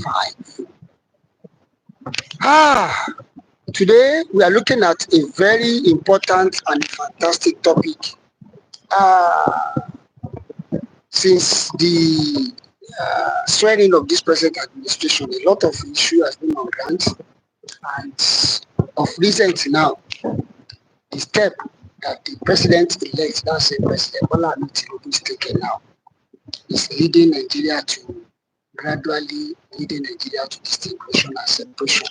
2025. Today we are looking at a very important and fantastic topic. Since the swearing of this present administration, a lot of issue has been on ground, and of recent now, the step that the president-elect, that's President Bola Ahmed Tinubu, is taking now, is leading Nigeria to gradually leading Nigeria to distinction and separation.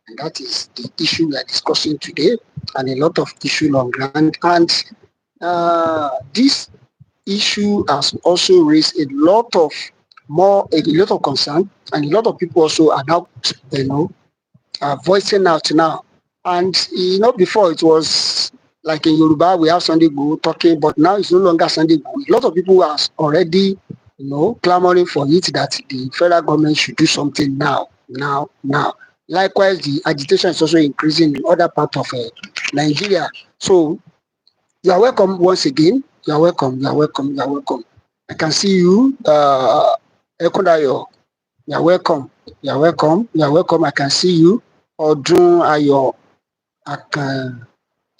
And that is the issue we are discussing today, and a lot of issue on ground. And this issue has also raised a lot of concern, and a lot of people also are now, voicing out now. And before it was like in Yoruba, we have Sunday Igboho talking, but now it's no longer Sunday Igboho. A lot of people are already, clamoring for it that the federal government should do something now. Likewise, the agitation is also increasing in other parts of Nigeria. So you are welcome once again. You are welcome. I can see you, Ekodayo. You are welcome. I can see you. Odun Ayo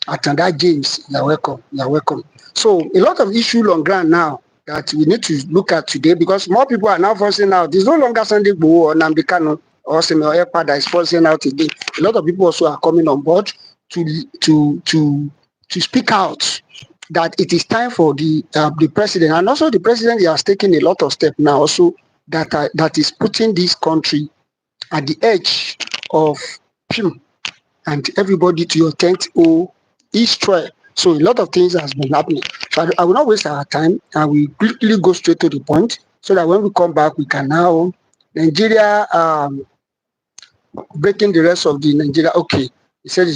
Atanda James. You are welcome. So a lot of issues on ground now that we need to look at today, because more people are now forcing out. There's no longer Sunday Igboho or Nnamdi Kanu or Samuel Ekpa that is forcing out again. A lot of people also are coming on board to speak out that it is time for the president, and also the president has taken a lot of steps now also that is putting this country at the edge of him and everybody to your tent or Israel. So a lot of things has been happening. So I will not waste our time, and we quickly go straight to the point so that when we come back, we can now Nigeria breaking the rest of the Nigeria. Okay. They said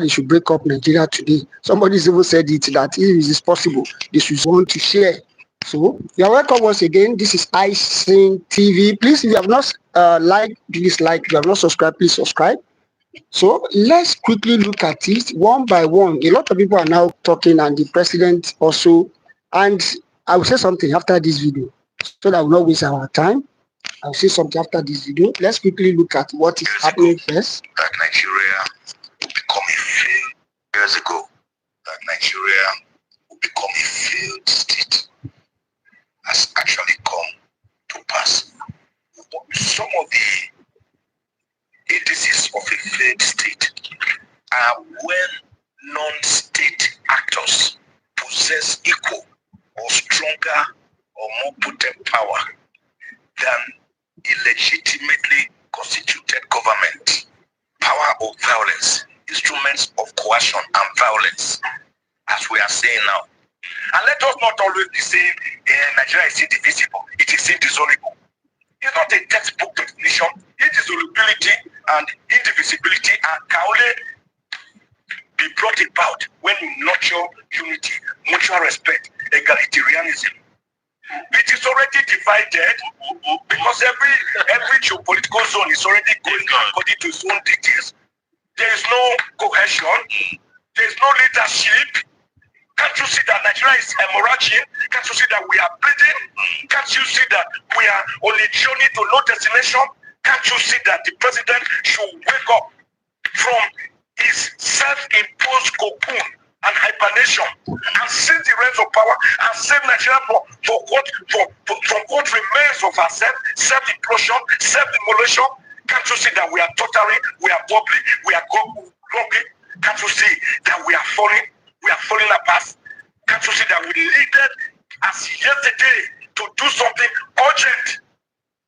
they should break up Nigeria today. Somebody even said it that if it is possible, they should want to share. So you're welcome once again. This is iSing TV. Please, if you have not liked, please like. If you have not subscribed, please subscribe. So let's quickly look at it one by one. A lot of people are now talking, and the president also. And I will say something after this video so that we will not waste our time. I will say something after this video. Let's quickly look at what is happening first. That Nigeria will become a failed years ago. That Nigeria will become a failed state has actually come to pass. Some of the indices of a failed state are when non-state actors possess equal or stronger or more potent power than a legitimately constituted government. Power of violence, instruments of coercion and violence, as we are saying now. And let us not always be saying Nigeria is indivisible, it is indissoluble. It's not a textbook definition. Indissolubility and indivisibility can only be brought about when you nurture unity, mutual respect, egalitarianism. It is already divided because every geopolitical zone is already going according to its own details. There is no cohesion. There is no leadership. Can't you see that Nigeria is hemorrhaging? Can't you see that we are bleeding? Can't you see that we are on a journey to no destination? Can't you see that the president should wake up from his self-imposed cocoon and hibernation and seize the reins of power and save Nigeria from what remains of ourselves, self-implosion, self-demolition? Can't you see that we are tottering, we are wobbling, we are grumbling? Can't you see that we are falling? We are falling apart. Can't you see that we needed, as yesterday, to do something urgent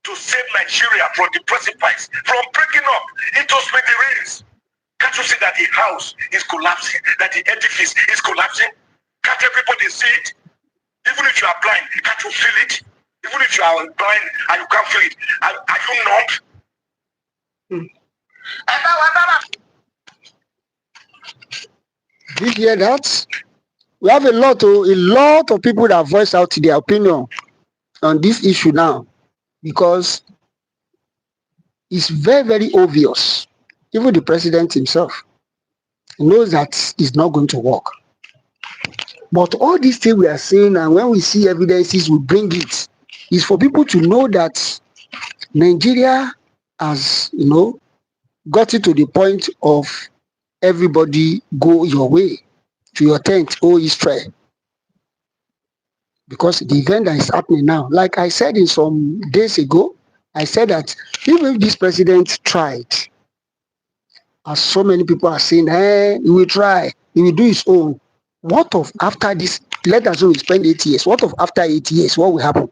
to save Nigeria from the precipice, from breaking up into smithereens? Can't you see that the house is collapsing, that the edifice is collapsing? Can't everybody see it? Even if you are blind, can't you feel it? Even if you are blind and you can't feel it, are you numb? Did you hear that? We have a lot of people that voice out their opinion on this issue now, because it's very, very obvious. Even the president himself knows that it's not going to work. But all these things we are saying, and when we see evidences, we bring it, is for people to know that Nigeria has, gotten to the point of everybody go your way to your tent, O Israel. Because the event that is happening now, like I said in some days ago, I said that even if this president tried, as so many people are saying, he will try, he will do his own. What of after this? Let us say we spend 8 years. What of after 8 years? What will happen?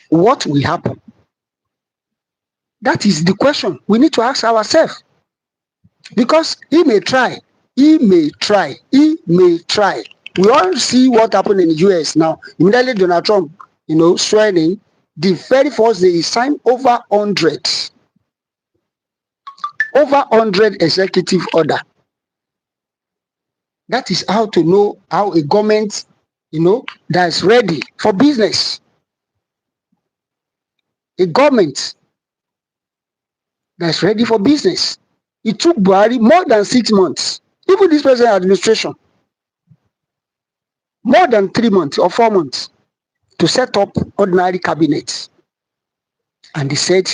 What will happen? That is the question we need to ask ourselves. Because he may try, he may try, he may try. We all see what happened in the US now. Immediately Donald Trump, swearing, the very first day he signed over 100 executive order. That is how to know how a government, that's ready for business. A government that's ready for business. It took Buhari more than 6 months. Even this present administration, more than 3 months or 4 months to set up ordinary cabinets. And they said,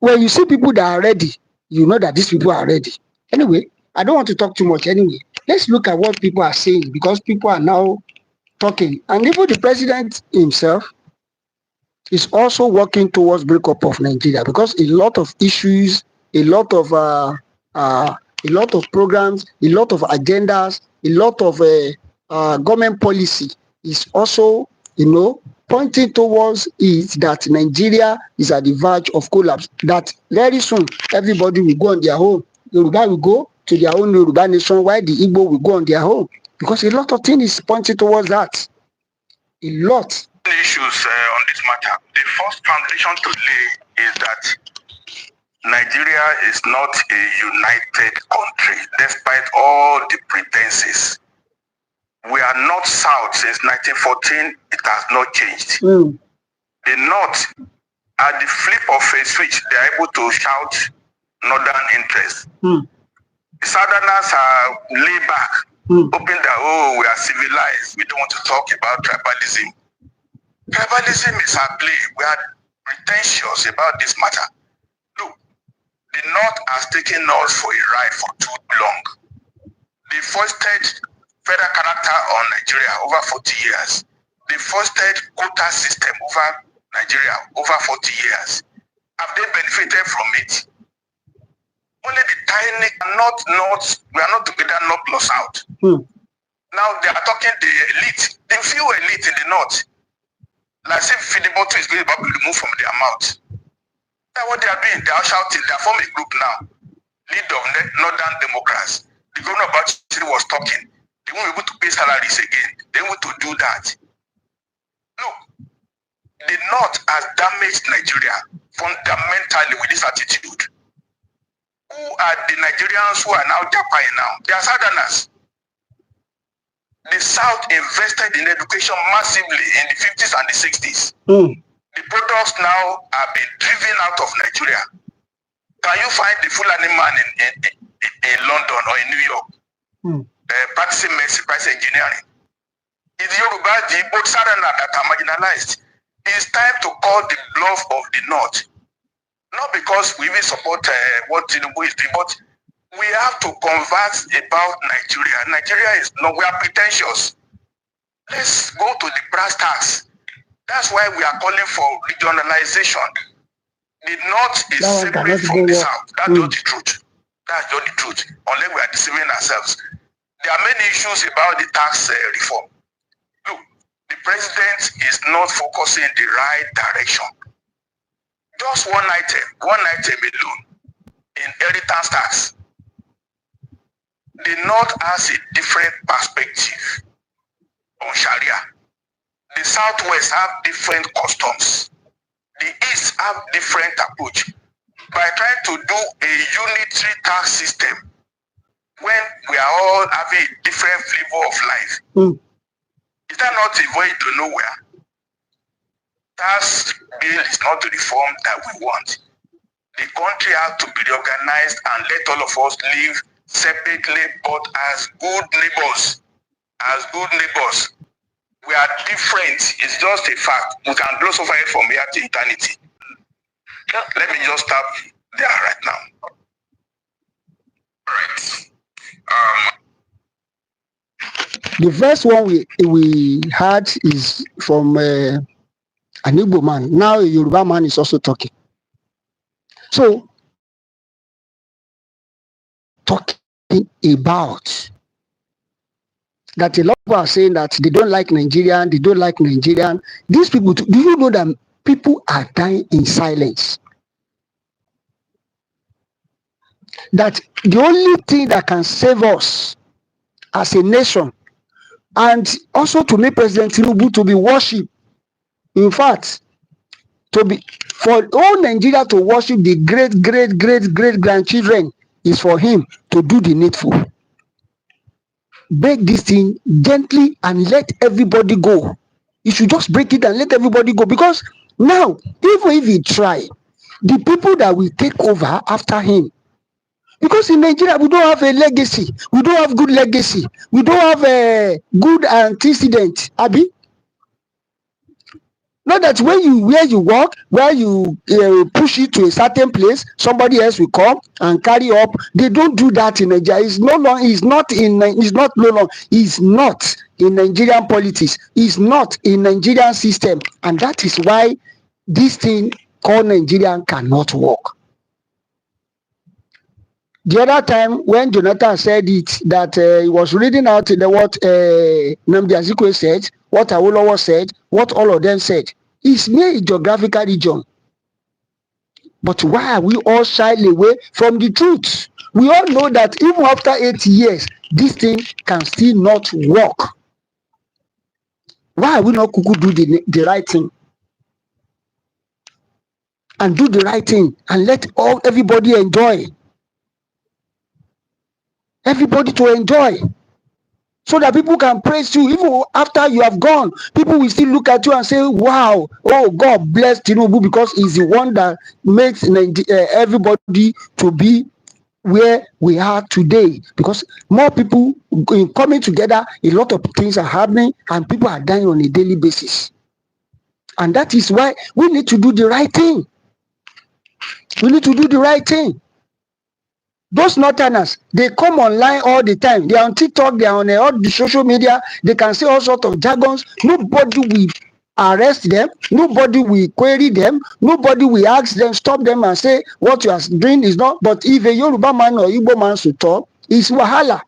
when you see people that are ready, you know that these people are ready. Anyway, I don't want to talk too much anyway. Let's look at what people are saying, because people are now talking. And even the president himself is also working towards breakup of Nigeria, because a lot of issues, a lot of programs, a lot of agendas, a lot of government policy is also, pointing towards it that Nigeria is at the verge of collapse. That very soon everybody will go on their own. Yoruba will go to their own Yoruba nation, while the Igbo will go on their own, because a lot of things is pointing towards that. A lot. Issues on this matter. The first foundation to lay is that Nigeria is not a united country, despite all the pretenses. We are not South since 1914. It has not changed. The North, at the flip of a switch, they are able to shout Northern interest. The Southerners are laid back, hoping that, we are civilized. We don't want to talk about tribalism. Tribalism is at play. We are pretentious about this matter. Look, the North has taken us for a ride for too long. They foisted federal character on Nigeria over 40 years. They foisted quota system over Nigeria over 40 years. Have they benefited from it? Only the tiny, we are not together, not plus out. Now they are talking the elite, the few elite in the North. Like if the bottle is going to be removed from their mouth. That's what they are doing. They are shouting. They are forming a group now. Lead of Northern Democrats. The governor about was talking. They won't be able to pay salaries again. They want to do that. Look, the North has damaged Nigeria fundamentally with this attitude. Who are the Nigerians who are now japping now? They are Southerners. The South invested in education massively in the 50s and the 60s. The products now have been driven out of Nigeria. Can you find the Fulani man in London or in New York? Practicing medicine, practicing engineering. It's Yoruba, the Igbo, Southerners that are marginalized. It's time to call the bluff of the North. Not because we even support what Tinubu is doing, but we have to converse about Nigeria. Nigeria is we are pretentious. Let's go to the brass tacks. That's why we are calling for regionalization. The North is separate from the South. That's not the truth. That's not the truth. Unless we are deceiving ourselves. There are many issues about the tax reform. Look, the president is not focusing in the right direction. Just one item alone, inheritance tax. The North has a different perspective on Sharia. The Southwest have different customs. The East have different approach. By trying to do a unitary tax system, when we are all having a different flavor of life, is that not a way to nowhere? Tax bill is not the reform that we want. The country has to be reorganized and let all of us live separately, but as good neighbors. As good neighbors. We are different. It's just a fact. We can gloss over it from here to eternity. Let me just start there right now. Right. The first one we had is from an Igbo man. Now a Yoruba man is also talking. So, talking about that a lot of people are saying that they don't like Nigerian, they don't like Nigerian. These people, do you know that people are dying in silence? That the only thing that can save us as a nation, and also to make President Tinubu to be worshipped, in fact, to be for all Nigeria to worship the great grandchildren, is for him to do the needful. Break this thing gently and let everybody go. You should just break it and let everybody go, because now, even if he try, the people that will take over after him, because in Nigeria we don't have a legacy, we don't have good legacy, we don't have a good antecedent, Abi. Not that when you where you work, where you push it to a certain place, somebody else will come and carry up. They don't do that in Nigeria. It's no long. It's not in. It's not no long. It's not in Nigerian politics. It's not in Nigerian system, and that is why this thing called Nigerian cannot work. The other time when Jonathan said it, that he was reading out what Nnamdi Azikiwe said, what Awolowo said, what all of them said. It's near a geographical region. But why are we all shy away from the truth? We all know that even after 8 years, this thing can still not work. Why are we not do the right thing? And do the right thing and let everybody enjoy. Everybody to enjoy. So that people can praise you. Even after you have gone, people will still look at you and say, wow, oh, God bless Tinubu, because he's the one that makes everybody to be where we are today. Because more people coming together, a lot of things are happening and people are dying on a daily basis. And that is why we need to do the right thing. We need to do the right thing. Those northerners, they come online all the time. They are on TikTok, they are on all the social media. They can say all sorts of jargons. Nobody will arrest them. Nobody will query them. Nobody will ask them, stop them and say, what you are doing is not. But if a Yoruba man or Igbo man should talk, it's wahala.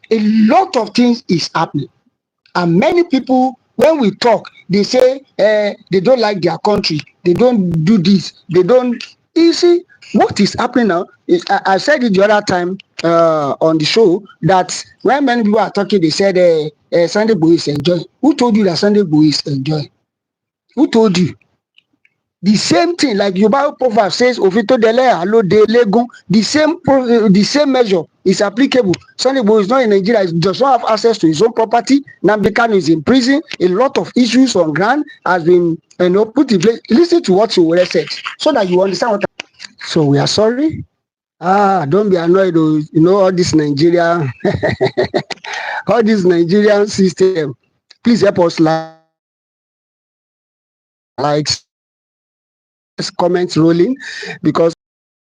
A lot of things is happening. And many people, when we talk, they say they don't like their country. They don't do this. They don't. You see, what is happening now is, I said it the other time on the show, that when many people are talking, they said Sunday Igboho is enjoying. Who told you that Sunday Igboho is enjoying? Who told you? The same thing, like Yoruba proverb says, Ofito dele alo de legun. The same measure is applicable. Sunday Igboho is not in Nigeria. He does not have access to his own property. Nnamdi Kanu is in prison. A lot of issues on ground has been put in place. Listen to what you said so that you understand what. So we are sorry. Don't be annoyed. You know all this Nigeria, all this Nigerian system. Please help us like comments rolling, because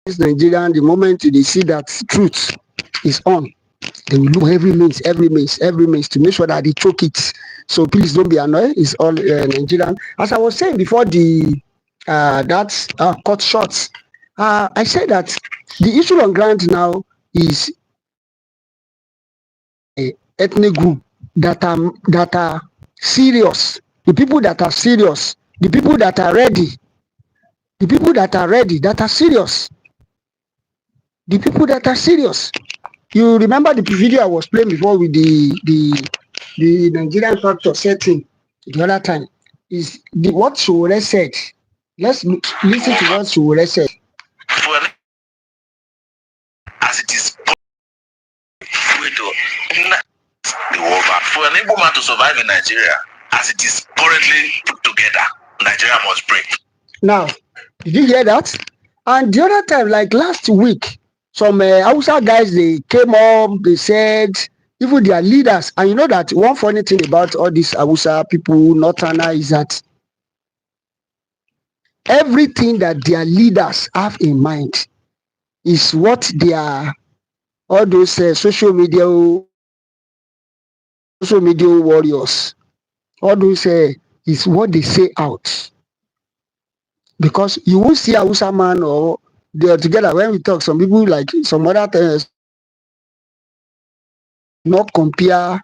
this Nigerian, the moment they see that truth is on, they will look every means to make sure that they choke it. So please don't be annoyed. It's all Nigerian. As I was saying before the cut shorts, I said that the issue on ground now is a ethnic group that are serious. The people that are serious, the people that are ready, the people that are ready, that are serious, the people that are serious. You remember the video I was playing before with the Nigerian factor setting the other time? Is what Sowore said. Let's listen to what Sowore said. As it is for an Igbo man to survive in Nigeria, as it is currently put together, Nigeria must break. Now, did you hear that? And the other time, like last week, some Hausa guys, they came up, they said, even their leaders, and you know that one funny thing about all these Hausa people, Northerner, is that everything that their leaders have in mind is what their all those social media warriors, all those is what they say out. Because you won't see a Hausa man or they are together. When we talk, some people like some other things not compare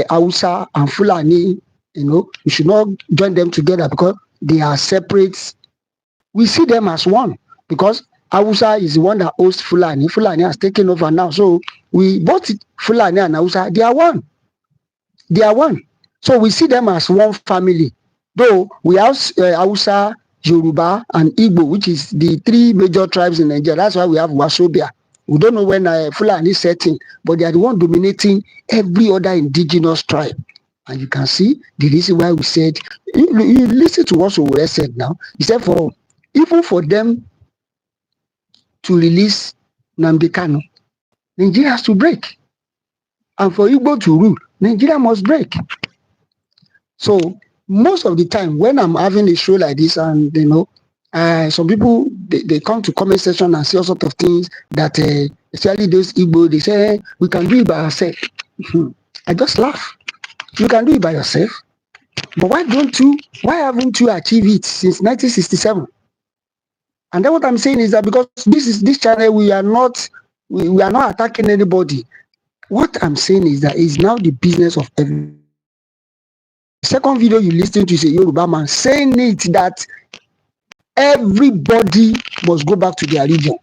Hausa and Fulani. You know, we should not join them together because they are separate. We see them as one because Hausa is the one that hosts Fulani. Fulani has taken over now. So we both Fulani and Hausa, they are one. They are one. So we see them as one family. Though we have Hausa, Yoruba, and Igbo, which is the three major tribes in Nigeria. That's why we have Wasobia. We don't know when Fulani is setting, but they are the one dominating every other indigenous tribe. And you can see the reason why we said, you listen to what Sowore said now. He said even for them to release Nnamdi Kanu, Nigeria has to break. And for Igbo to rule, Nigeria must break. So most of the time when I'm having a show like this, and you know, some people they come to comment section and say all sorts of things that especially those Igbo, they say we can do it by ourselves. I just laugh. You can do it by yourself, but why haven't you achieved it since 1967? And then what I'm saying is that because this channel, we are not attacking anybody. What I'm saying is that it's now the business of everyone. Second video you listen to is a Yoruba man saying it that everybody must go back to their region.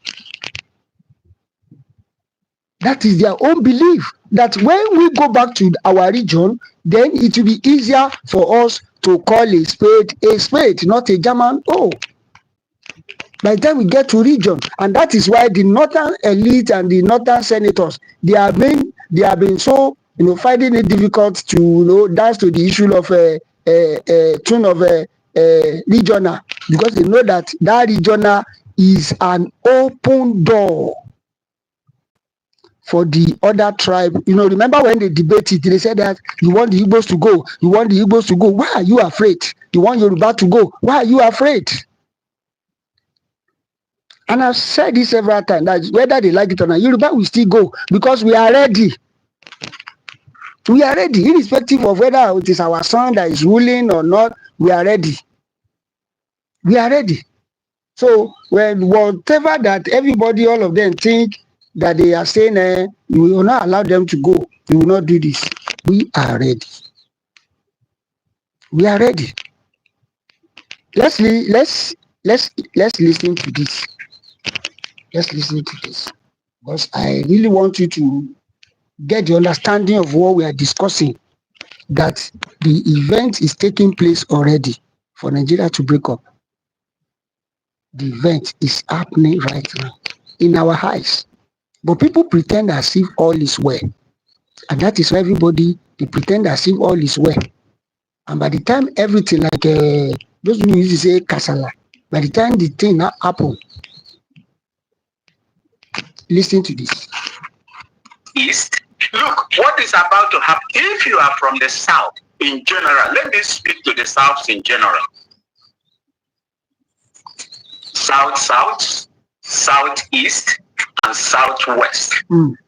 That is their own belief, that when we go back to our region, then it will be easier for us to call a spade, not a German. Oh, by the time we get to region, and that is why the northern elite and the northern senators, they have been so finding it difficult to dance to the issue of tune of regional, because they know that regional is an open door for the other tribe. Remember when they debated, they said that you want the Igbos to go, why are you afraid? You want Yoruba to go, why are you afraid? And I've said this several times, that whether they like it or not, Yoruba will still go because we are ready. We are ready, irrespective of whether it is our son that is ruling or not. We are ready. We are ready. So when whatever that everybody, all of them think that they are saying, we will not allow them to go, we will not do this. We are ready. We are ready. Let's listen to this. Let's listen to this, because I really want you to get the understanding of what we are discussing, that the event is taking place already for Nigeria to break up. The event is happening right now in our eyes. But people pretend as if all is well. And that is why everybody, they pretend as if all is well. And by the time everything, like those who used to say kasala, by the time the thing happen, listen to this. East. Look, what is about to happen, if you are from the South in general, let me speak to the South in general. South, Southeast, and Southwest.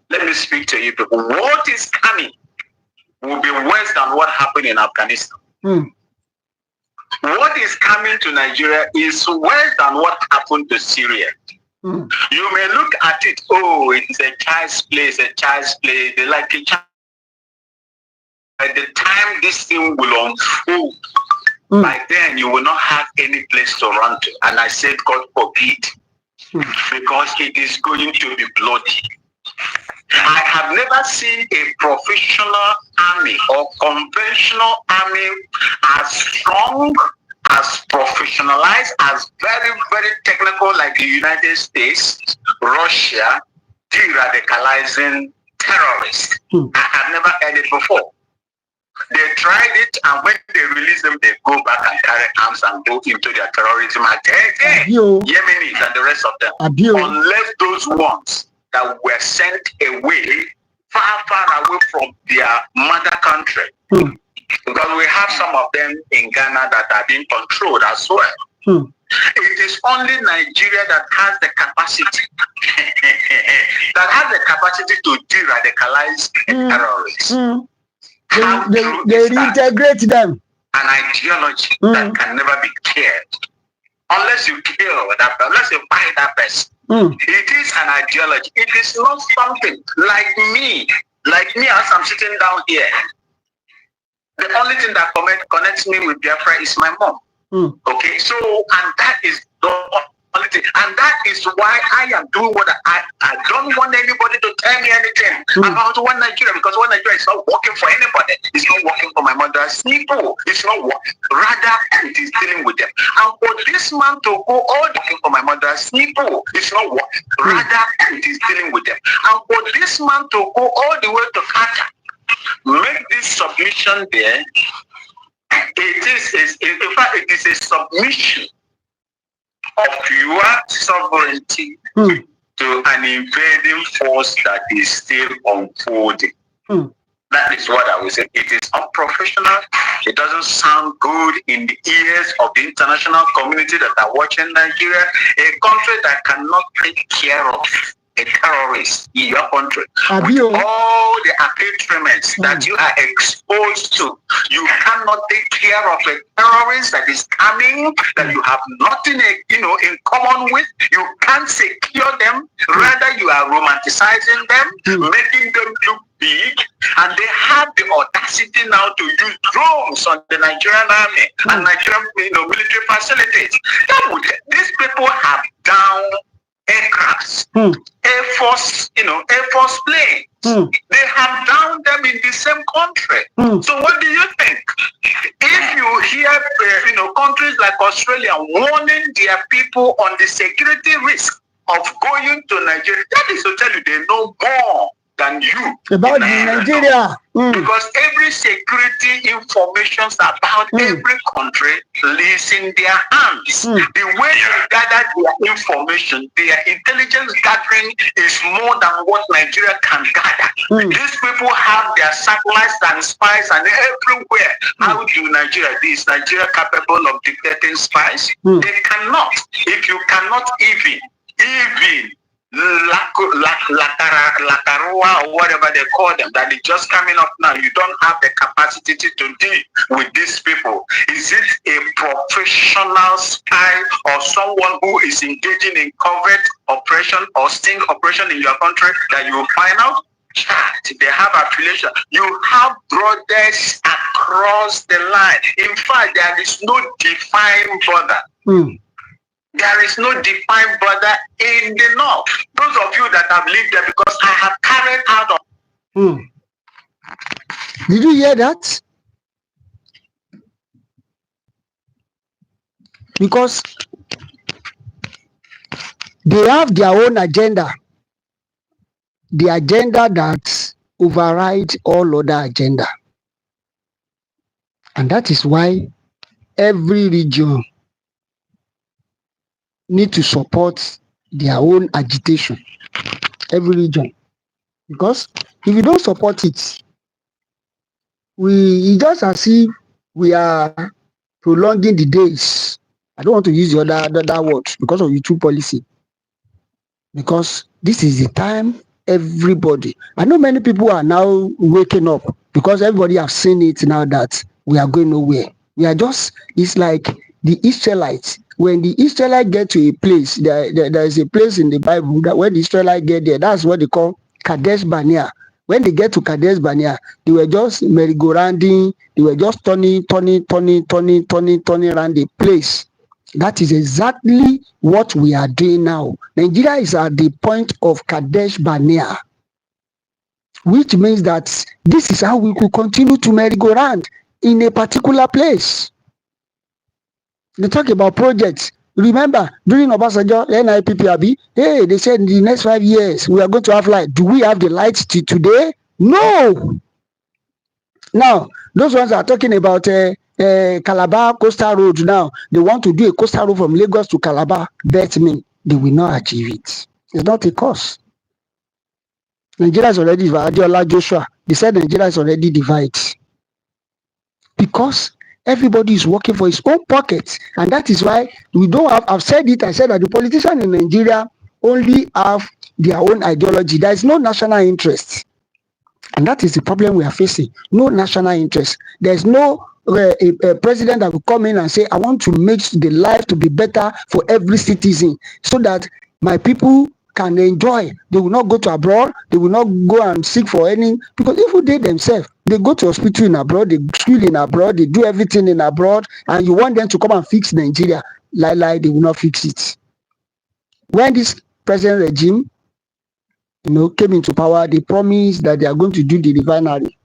Let me speak to you people. What is coming will be worse than what happened in Afghanistan. What is coming to Nigeria is worse than what happened to Syria. You may look at it, oh, it's a child's play, they like a child. By the time this thing will unfold, by then you will not have any place to run to. And I said, God forbid, because it is going to be bloody. I have never seen a professional army or conventional army as strong, as professionalized, as very, very technical like the United States, Russia, de-radicalizing terrorists. I have never heard it before. They tried it, and when they release them, they go back and carry arms and go into their terrorism again. Yemenis and the rest of them. Unless those ones that were sent away, far away from their mother country. Because we have some of them in Ghana that are being controlled as well. It is only Nigeria that has the capacity, to de-radicalize terrorists. They reintegrate them. An ideology that can never be killed. Unless you kill that person, unless you buy that person. It is an ideology. It is not something like me as I'm sitting down here. The only thing that connects me with Biafra is my mom. Okay, so, and that is the only thing. And that is why I am doing what I don't want anybody to tell me anything about one Nigeria, because one Nigeria is not working for anybody. It's not working for my mother's people. It's not working. Rather, it is dealing with them. And for this man to go all the way for my mother's people, it's not working. Rather, it is dealing with them. And for this man to go all the way to Qatar, make this submission there. It is a submission of your sovereignty to an invading force that is still unfolding. That is what I would say. It is unprofessional. It doesn't sound good in the ears of the international community that are watching Nigeria, a country that cannot take care of a terrorist in your country. With all the accoutrements that you are exposed to, you cannot take care of a terrorist that is coming, that you have nothing in common with. You can't secure them. Rather, you are romanticizing them, making them look big, and they have the audacity now to use drones on the Nigerian army and Nigerian military facilities. These people have down aircrafts, Air Force planes. They have downed them in the same country. So what do you think? If you hear countries like Australia warning their people on the security risk of going to Nigeria, that is to tell you they know more than you about Nigeria. Because every security information about every country lies in their hands. The way they gather their information, their intelligence gathering is more than what Nigeria can gather. These people have their satellites and spies and everywhere. How do Nigeria? Is Nigeria capable of dictating spies? They cannot. If you cannot even Lakarua or whatever they call them, that is just coming up now. You don't have the capacity to deal with these people. Is it a professional spy or someone who is engaging in covert operation or sting operation in your country that you will find out? They have affiliation. You have brothers across the line. In fact, there is no defined border. There is no defined border in the north. Those of you that have lived there, because I have carried out of. Did you hear that? Because they have their own agenda. The agenda that overrides all other agenda. And that is why every region need to support their own agitation, every region. Because if you don't support it, it's just as if we are prolonging the days. I don't want to use the other words because of YouTube policy. Because this is the time everybody, I know many people are now waking up because everybody have seen it now that we are going nowhere. We are just, it's like the Israelites. When the Israelites get to a place, there is a place in the Bible that when the Israelites get there, that's what they call Kadesh Barnea. When they get to Kadesh Barnea, they were just merry-go-rounding, they were just turning around the place. That is exactly what we are doing now. Nigeria is at the point of Kadesh Barnea, which means that this is how we could continue to merry-go-round in a particular place. They talk about projects. Remember, during Obasanjo, NIPP, hey, they said in the next 5 years, we are going to have light. Do we have the lights today? No. Now, those ones are talking about Calabar Coastal Road now. They want to do a coastal road from Lagos to Calabar. Bet me, they will not achieve it. It's not a cost. Nigeria is already divided. Joshua, they said Nigeria is already divided. Because Everybody is working for his own pocket, and that is why we don't have. I've said it. I said that the politicians in Nigeria only have their own ideology. There is no national interest, and that is the problem we are facing. No national interest. There is no a president that will come in and say, "I want to make the life to be better for every citizen, so that my people can enjoy. They will not go to abroad. They will not go and seek for any, because even they themselves, they go to hospital in abroad, they school in abroad, they do everything in abroad, and you want them to come and fix Nigeria. Lie, they will not fix it. When this present regime, came into power, they promised that they are going to do the refinery.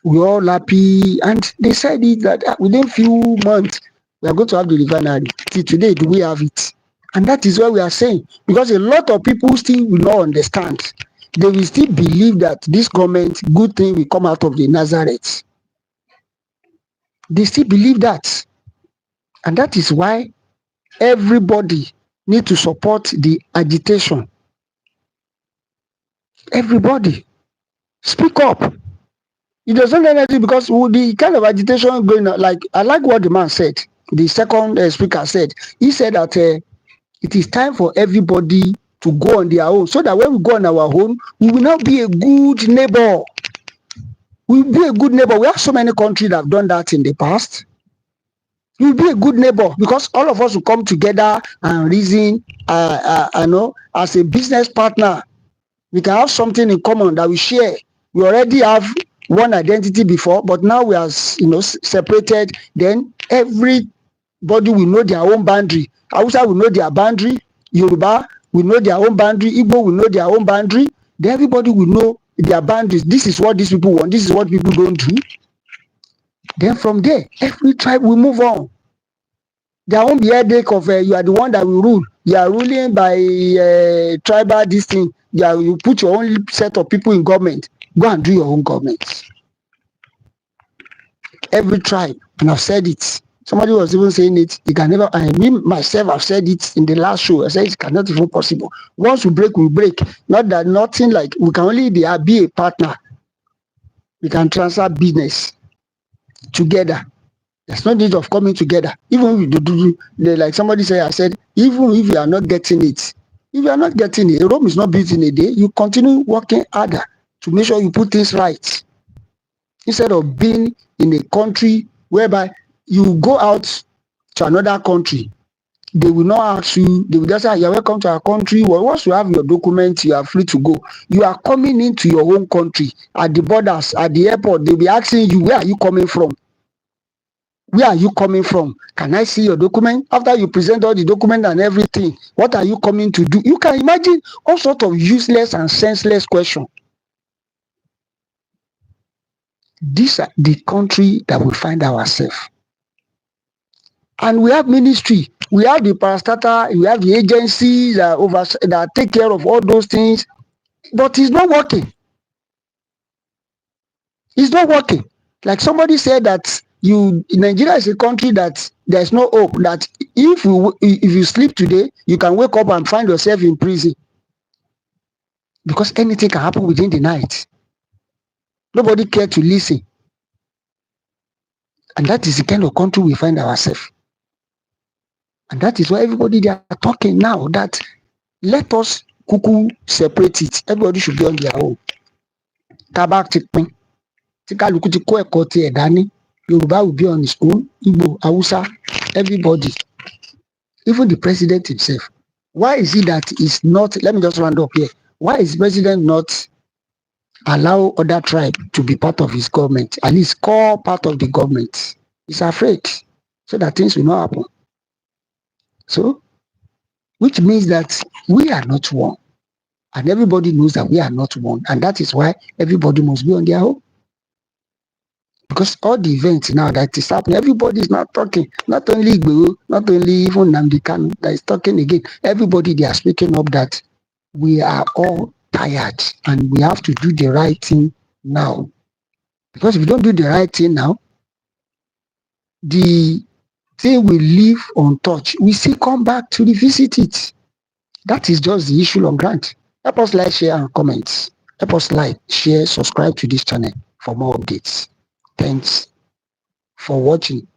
We all happy, and they said it that within few months we are going to have the refinery. Till today, do we have it? And that is what we are saying, because a lot of people still will not understand. They will still believe that this government, good thing will come out of the Nazareth. They still believe that. And that is why everybody needs to support the agitation. Everybody, speak up. It doesn't anything, because the kind of agitation going on, like I like what the man said, the second speaker said. He said that it is time for everybody to go on their own, so that when we go on our own, we will not be a good neighbor. We will be a good neighbor. We have so many countries that have done that in the past. We will be a good neighbor, because all of us will come together and reason, as a business partner. We can have something in common that we share. We already have one identity before, but now we are, separated. Then everybody will know their own boundary. Hausa will know their boundary. Yoruba will know their own boundary. Igbo will know their own boundary. Then everybody will know their boundaries. This is what these people want. This is what people don't do. Then from there, every tribe will move on. There won't be a headache of you are the one that will rule. You are ruling by tribal this thing. You put your own set of people in government. Go and do your own government. Every tribe, and I've said it. Somebody was even saying it. You can never. Me myself, I've said it in the last show. I said it cannot even possible. Once we break, we break. Not that nothing like we can only be a partner. We can transfer business together. There's no need of coming together. Even if you do, like somebody said, I said, even if you are not getting it, Rome is not built in a day. You continue working harder to make sure you put things right. Instead of being in a country whereby you go out to another country, they will not ask you, they will just say, you're welcome to our country. Well, once you have your documents, you are free to go. You are coming into your own country. At the borders, at the airport, they'll be asking you, where are you coming from? Where are you coming from? Can I see your document? After you present all the document and everything, what are you coming to do? You can imagine all sorts of useless and senseless questions. These are the country that we find ourselves. And we have ministry. We have the parastatal, we have the agencies that take care of all those things. But it's not working. It's not working. Like somebody said that Nigeria is a country that there's no hope, that if you sleep today, you can wake up and find yourself in prison. Because anything can happen within the night. Nobody cares to listen. And that is the kind of country we find ourselves. And that is why everybody, they are talking now that let us kuku separate it. Everybody should be on their own. Tabak tikpin. Tikaluku ti ko eko ti e dani. Yoruba will be on his own. Igbo, Hausa, everybody. Even the president himself. Why is it that he's not, let me just round up here. Why is the president not allow other tribe to be part of his government? At least core part of the government. He's afraid. So that things will not happen. So, which means that we are not one. And everybody knows that we are not one. And that is why everybody must be on their own. Because all the events now that is happening, everybody is now talking. Not only Igbo, not only even Nnamdi Kanu that is talking again. Everybody, they are speaking up that we are all tired and we have to do the right thing now. Because if we don't do the right thing now, the thing will leave untouched. We still come back to revisit it. That is just the issue on ground. Help us like, share, and comment. Help us like, share, subscribe to this channel for more updates. Thanks for watching.